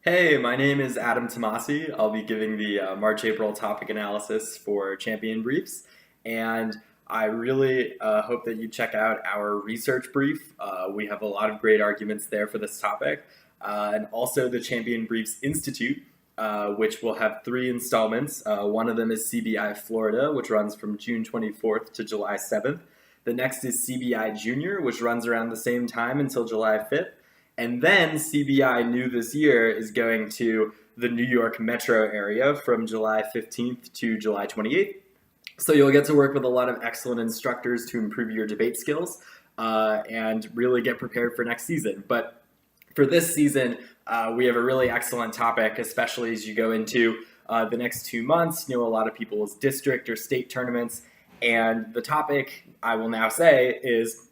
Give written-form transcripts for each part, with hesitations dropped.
Hey, my name is Adam Tomasi. I'll be giving the March-April topic analysis for Champion Briefs, and I really hope that you check out our research brief. We have a lot of great arguments there for this topic, and also the Champion Briefs Institute, which will have three installments. One of them is CBI Florida, which runs from June 24th to July 7th. The next is CBI Junior, which runs around the same time until July 5th. And then CBI new this year is going to the New York metro area from July 15th to July 28th. So you'll get to work with a lot of excellent instructors to improve your debate skills and really get prepared for next season. But for this season, we have a really excellent topic, especially as you go into the next 2 months. A lot of people's district or state tournaments. And the topic, I will now say, is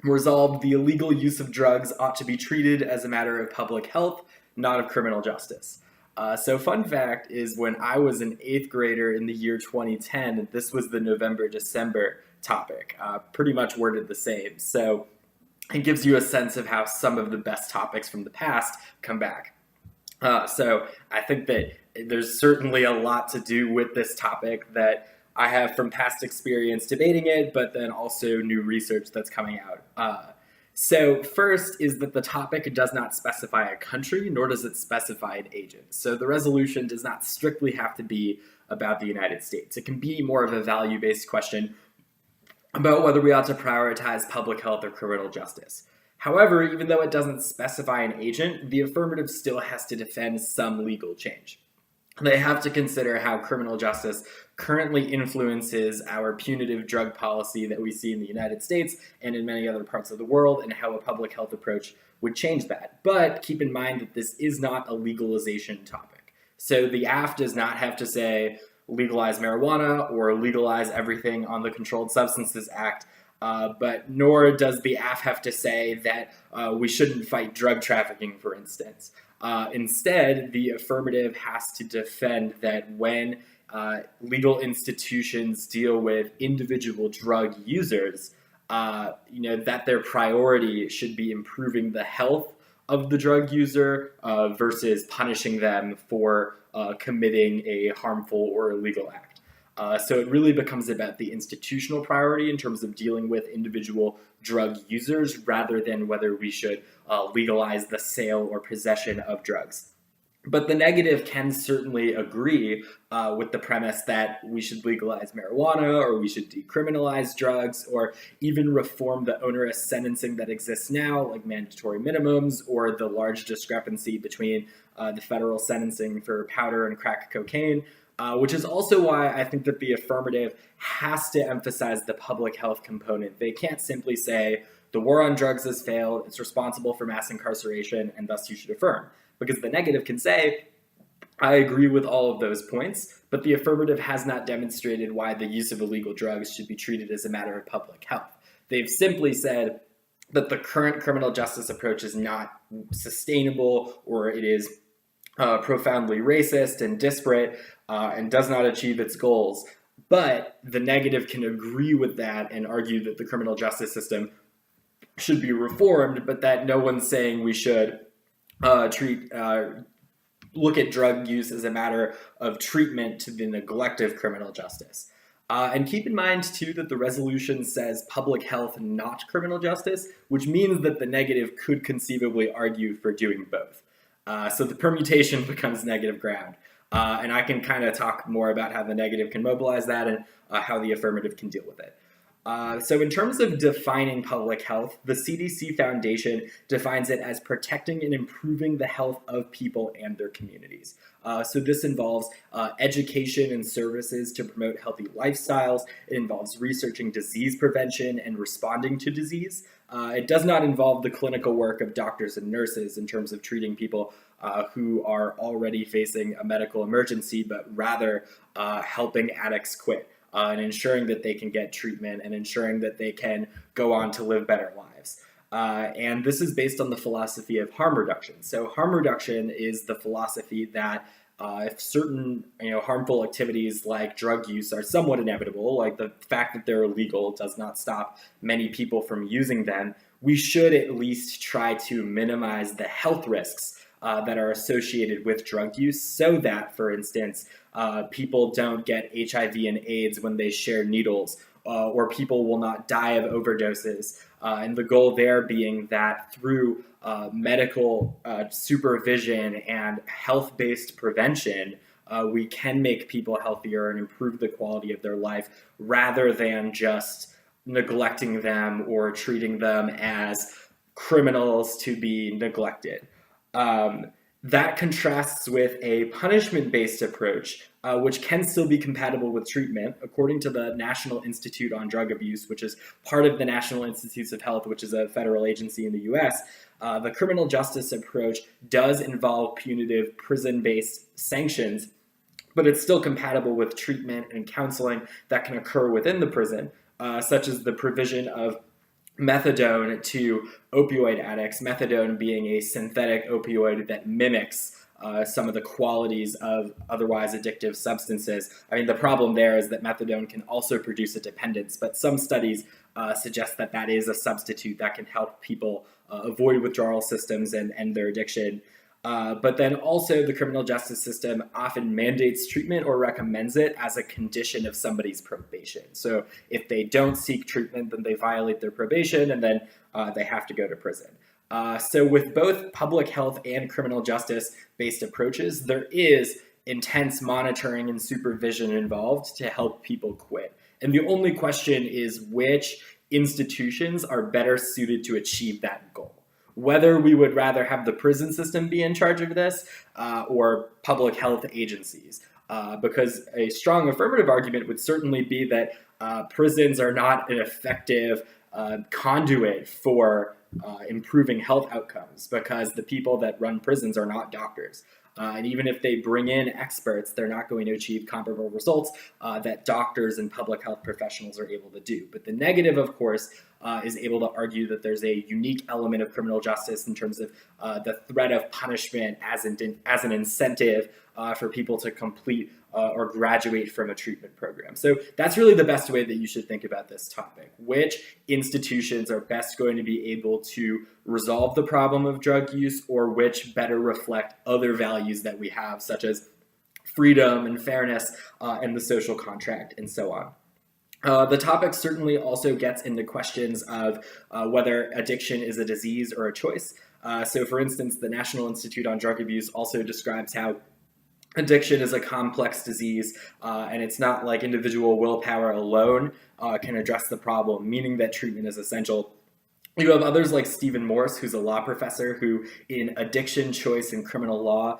resolved the illegal use of drugs ought to be treated as a matter of public health, not of criminal justice. So fun fact is when I was an 8th grader in the year 2010, this was the November-December topic, pretty much worded the same. So it gives you a sense of how some of the best topics from the past come back. So I think that there's certainly a lot to do with this topic that I have from past experience debating it, but then also new research that's coming out. So first is that the topic does not specify a country, nor does it specify an agent. So the resolution does not strictly have to be about the United States. It can be more of a value-based question about whether we ought to prioritize public health or criminal justice. However, even though it doesn't specify an agent, the affirmative still has to defend some legal change. They have to consider how criminal justice currently influences our punitive drug policy that we see in the United States and in many other parts of the world, and how a public health approach would change that. But keep in mind that this is not a legalization topic. So the AF does not have to say legalize marijuana or legalize everything on the Controlled Substances Act, but nor does the AF have to say that we shouldn't fight drug trafficking, for instance. Instead, the affirmative has to defend that when legal institutions deal with individual drug users, that their priority should be improving the health of the drug user versus punishing them for committing a harmful or illegal act. So it really becomes about the institutional priority in terms of dealing with individual drug users rather than whether we should legalize the sale or possession of drugs. But the negative can certainly agree with the premise that we should legalize marijuana or we should decriminalize drugs or even reform the onerous sentencing that exists now, like mandatory minimums or the large discrepancy between the federal sentencing for powder and crack cocaine. Which is also why I think that the affirmative has to emphasize the public health component. They can't simply say, the war on drugs has failed, it's responsible for mass incarceration, and thus you should affirm. Because the negative can say, I agree with all of those points, but the affirmative has not demonstrated why the use of illegal drugs should be treated as a matter of public health. They've simply said that the current criminal justice approach is not sustainable or it is profoundly racist and disparate and does not achieve its goals. But the negative can agree with that and argue that the criminal justice system should be reformed, but that no one's saying we should look at drug use as a matter of treatment to the neglect of criminal justice. And keep in mind, too, that the resolution says public health, not criminal justice, which means that the negative could conceivably argue for doing both. So the permutation becomes negative ground. And I can kind of talk more about how the negative can mobilize that and how the affirmative can deal with it. So in terms of defining public health, the CDC Foundation defines it as protecting and improving the health of people and their communities. So this involves education and services to promote healthy lifestyles. It involves researching disease prevention and responding to disease. It does not involve the clinical work of doctors and nurses in terms of treating people who are already facing a medical emergency, but rather helping addicts quit. And ensuring that they can get treatment and ensuring that they can go on to live better lives. And this is based on the philosophy of harm reduction. So harm reduction is the philosophy that if certain harmful activities like drug use are somewhat inevitable, like the fact that they're illegal does not stop many people from using them, we should at least try to minimize the health risks that are associated with drug use so that, for instance, people don't get HIV and AIDS when they share needles, or people will not die of overdoses. And the goal there being that through medical supervision and health-based prevention, we can make people healthier and improve the quality of their life rather than just neglecting them or treating them as criminals to be neglected. That contrasts with a punishment-based approach, which can still be compatible with treatment. According to the National Institute on Drug Abuse, which is part of the National Institutes of Health, which is a federal agency in the US, the criminal justice approach does involve punitive prison-based sanctions, but it's still compatible with treatment and counseling that can occur within the prison, such as the provision of methadone to opioid addicts, methadone being a synthetic opioid that mimics some of the qualities of otherwise addictive substances. I mean, the problem there is that methadone can also produce a dependence, but some studies suggest that that is a substitute that can help people avoid withdrawal systems and their addiction. But then also the criminal justice system often mandates treatment or recommends it as a condition of somebody's probation. So if they don't seek treatment, then they violate their probation and then they have to go to prison. So with both public health and criminal justice based approaches, there is intense monitoring and supervision involved to help people quit. And the only question is which institutions are better suited to achieve that goal. Whether we would rather have the prison system be in charge of this or public health agencies. Because a strong affirmative argument would certainly be that prisons are not an effective conduit for improving health outcomes, because the people that run prisons are not doctors. And even if they bring in experts, they're not going to achieve comparable results that doctors and public health professionals are able to do. But the negative, of course, is able to argue that there's a unique element of criminal justice in terms of the threat of punishment as an incentive for people to complete or graduate from a treatment program. So that's really the best way that you should think about this topic. Which institutions are best going to be able to resolve the problem of drug use, or which better reflect other values that we have, such as freedom and fairness and the social contract and so on. The topic certainly also gets into questions of whether addiction is a disease or a choice. So for instance, the National Institute on Drug Abuse also describes how addiction is a complex disease, and it's not like individual willpower alone can address the problem, meaning that treatment is essential. You have others like Stephen Morse, who's a law professor who in Addiction, Choice, and Criminal Law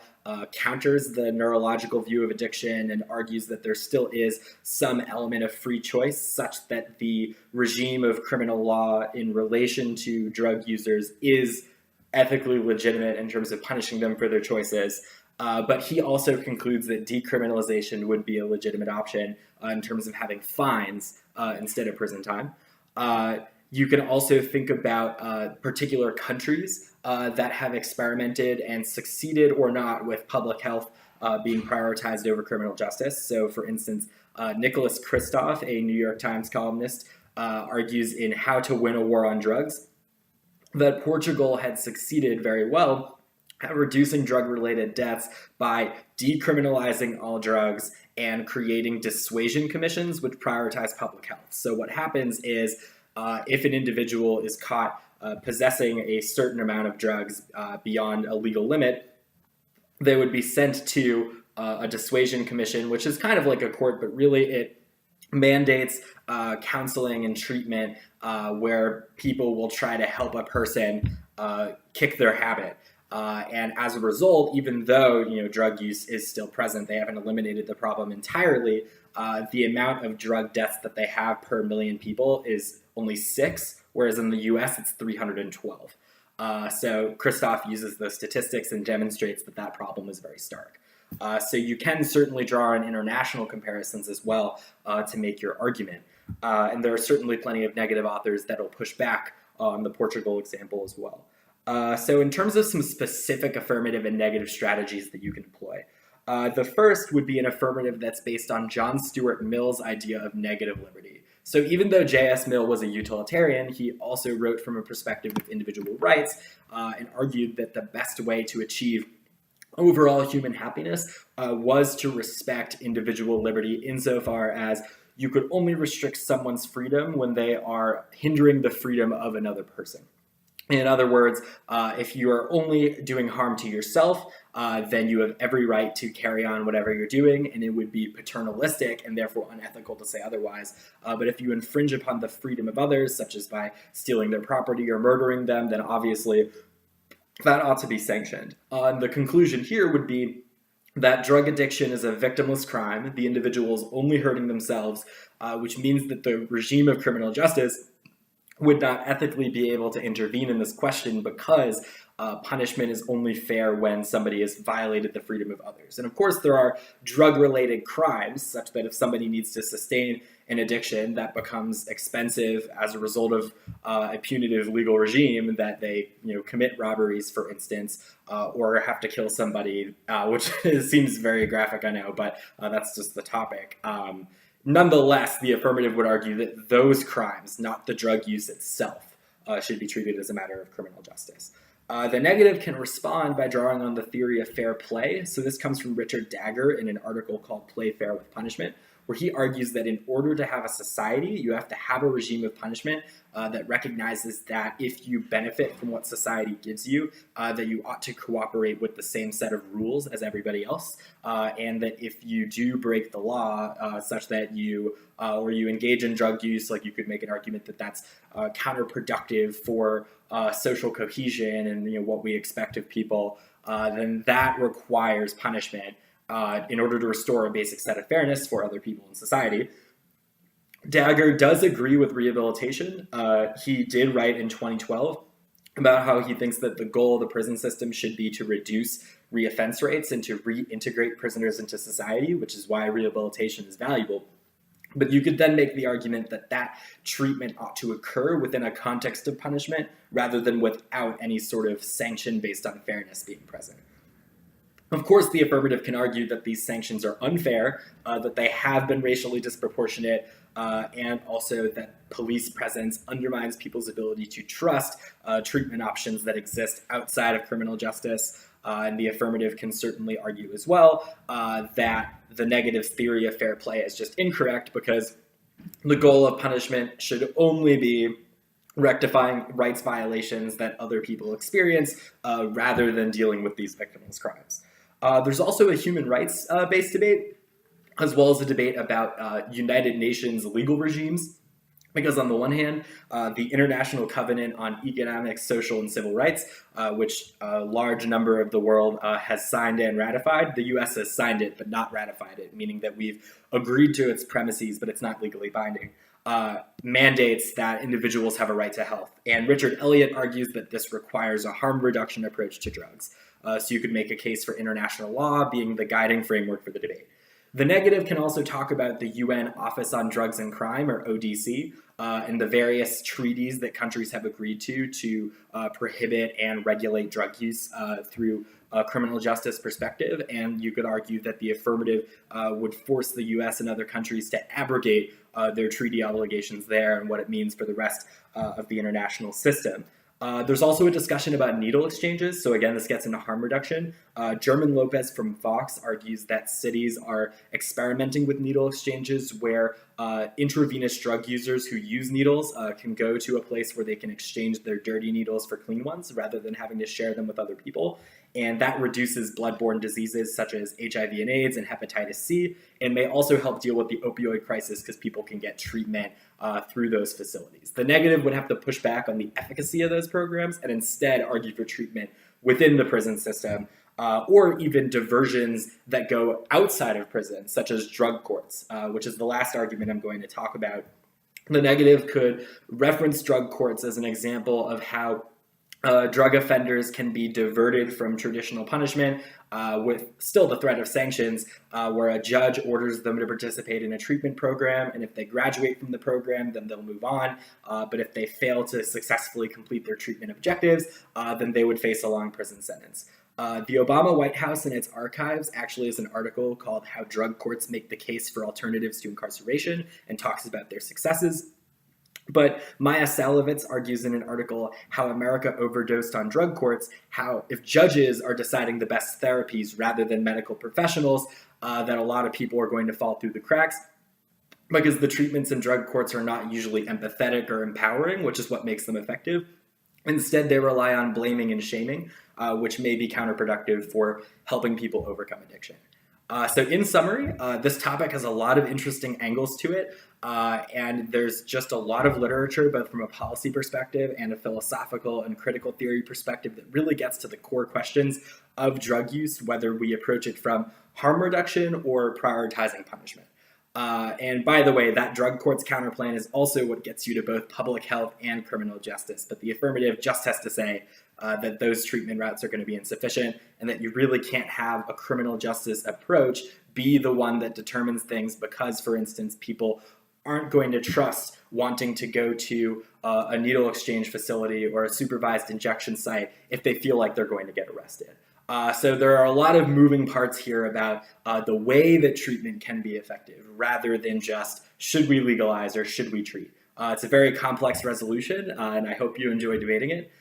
counters the neurological view of addiction and argues that there still is some element of free choice, such that the regime of criminal law in relation to drug users is ethically legitimate in terms of punishing them for their choices. But he also concludes that decriminalization would be a legitimate option in terms of having fines instead of prison time. You can also think about particular countries that have experimented and succeeded or not with public health being prioritized over criminal justice. So for instance, Nicholas Kristof, a New York Times columnist, argues in How to Win a War on Drugs that Portugal had succeeded very well at reducing drug-related deaths by decriminalizing all drugs and creating dissuasion commissions which prioritize public health. So what happens is if an individual is caught possessing a certain amount of drugs beyond a legal limit, they would be sent to a dissuasion commission, which is kind of like a court, but really it mandates counseling and treatment where people will try to help a person kick their habit. And as a result, even though drug use is still present, they haven't eliminated the problem entirely. The amount of drug deaths that they have per million people is only 6, whereas in the US it's 312. So Kristof uses those statistics and demonstrates that that problem is very stark. So you can certainly draw on international comparisons as well to make your argument. And there are certainly plenty of negative authors that will push back on the Portugal example as well. So in terms of some specific affirmative and negative strategies that you can employ, the first would be an affirmative that's based on John Stuart Mill's idea of negative liberty. So even though J.S. Mill was a utilitarian, he also wrote from a perspective of individual rights and argued that the best way to achieve overall human happiness was to respect individual liberty insofar as you could only restrict someone's freedom when they are hindering the freedom of another person. In other words, if you are only doing harm to yourself, then you have every right to carry on whatever you're doing, and it would be paternalistic and therefore unethical to say otherwise. But if you infringe upon the freedom of others, such as by stealing their property or murdering them, then obviously that ought to be sanctioned. And the conclusion here would be that drug addiction is a victimless crime. The individual is only hurting themselves, which means that the regime of criminal justice would not ethically be able to intervene in this question because punishment is only fair when somebody has violated the freedom of others. And of course, there are drug-related crimes such that if somebody needs to sustain an addiction, that becomes expensive as a result of a punitive legal regime that they commit robberies, for instance, or have to kill somebody, which seems very graphic, I know, but that's just the topic. Nonetheless, the affirmative would argue that those crimes, not the drug use itself, should be treated as a matter of criminal justice. The negative can respond by drawing on the theory of fair play. So this comes from Richard Dagger in an article called Play Fair with Punishment, where he argues that in order to have a society, you have to have a regime of punishment that recognizes that if you benefit from what society gives you, that you ought to cooperate with the same set of rules as everybody else, and that if you do break the law such that you or you engage in drug use, like you could make an argument that that's counterproductive for social cohesion and what we expect of people, then that requires punishment in order to restore a basic set of fairness for other people in society. Dagger does agree with rehabilitation. He did write in 2012 about how he thinks that the goal of the prison system should be to reduce reoffense rates and to reintegrate prisoners into society, which is why rehabilitation is valuable. But you could then make the argument that that treatment ought to occur within a context of punishment rather than without any sort of sanction based on fairness being present. Of course, the affirmative can argue that these sanctions are unfair, that they have been racially disproportionate, and also that police presence undermines people's ability to trust treatment options that exist outside of criminal justice. And the affirmative can certainly argue as well that the negative theory of fair play is just incorrect because the goal of punishment should only be rectifying rights violations that other people experience rather than dealing with these victimless crimes. There's also a human rights-based debate, as well as a debate about United Nations legal regimes. Because on the one hand, the International Covenant on Economic, Social, and Civil Rights, which a large number of the world has signed and ratified, the U.S. has signed it but not ratified it, meaning that we've agreed to its premises, but it's not legally binding, mandates that individuals have a right to health. And Richard Elliott argues that this requires a harm reduction approach to drugs. So you could make a case for international law being the guiding framework for the debate. The negative can also talk about the UN Office on Drugs and Crime, or ODC, and the various treaties that countries have agreed to prohibit and regulate drug use through a criminal justice perspective. And you could argue that the affirmative would force the US and other countries to abrogate their treaty obligations there and what it means for the rest of the international system. There's also a discussion about needle exchanges. So again, this gets into harm reduction. German Lopez from Vox argues that cities are experimenting with needle exchanges where intravenous drug users who use needles can go to a place where they can exchange their dirty needles for clean ones rather than having to share them with other people. And that reduces bloodborne diseases such as HIV and AIDS and hepatitis C, and may also help deal with the opioid crisis because people can get treatment through those facilities. The negative would have to push back on the efficacy of those programs and instead argue for treatment within the prison system, or even diversions that go outside of prison, such as drug courts, which is the last argument I'm going to talk about. The negative could reference drug courts as an example of how drug offenders can be diverted from traditional punishment with still the threat of sanctions, where a judge orders them to participate in a treatment program, and if they graduate from the program, then they'll move on. But if they fail to successfully complete their treatment objectives, then they would face a long prison sentence. The Obama White House and its archives actually is an article called How Drug Courts Make the Case for Alternatives to Incarceration and talks about their successes. But Maya Salovitz argues in an article how America overdosed on drug courts, how if judges are deciding the best therapies rather than medical professionals, that a lot of people are going to fall through the cracks because the treatments in drug courts are not usually empathetic or empowering, which is what makes them effective. Instead, they rely on blaming and shaming, which may be counterproductive for helping people overcome addiction. So in summary, this topic has a lot of interesting angles to it, and there's just a lot of literature, both from a policy perspective and a philosophical and critical theory perspective, that really gets to the core questions of drug use, whether we approach it from harm reduction or prioritizing punishment. And by the way, that drug courts counterplan is also what gets you to both public health and criminal justice. But the affirmative just has to say that those treatment routes are going to be insufficient and that you really can't have a criminal justice approach be the one that determines things because, for instance, people aren't going to trust wanting to go to a needle exchange facility or a supervised injection site if they feel like they're going to get arrested. So there are a lot of moving parts here about the way that treatment can be effective rather than just should we legalize or should we treat. It's a very complex resolution, and I hope you enjoy debating it.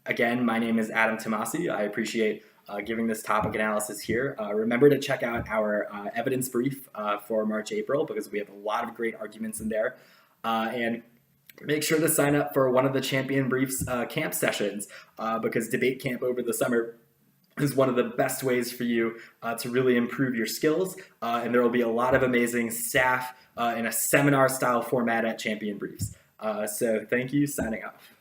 Again, my name is Adam Tomasi. I appreciate giving this topic analysis here. Remember to check out our evidence brief for March, April, because we have a lot of great arguments in there. And make sure to sign up for one of the Champion Briefs camp sessions because debate camp over the summer is one of the best ways for you to really improve your skills. And there will be a lot of amazing staff in a seminar style format at Champion Briefs. So thank you, signing off.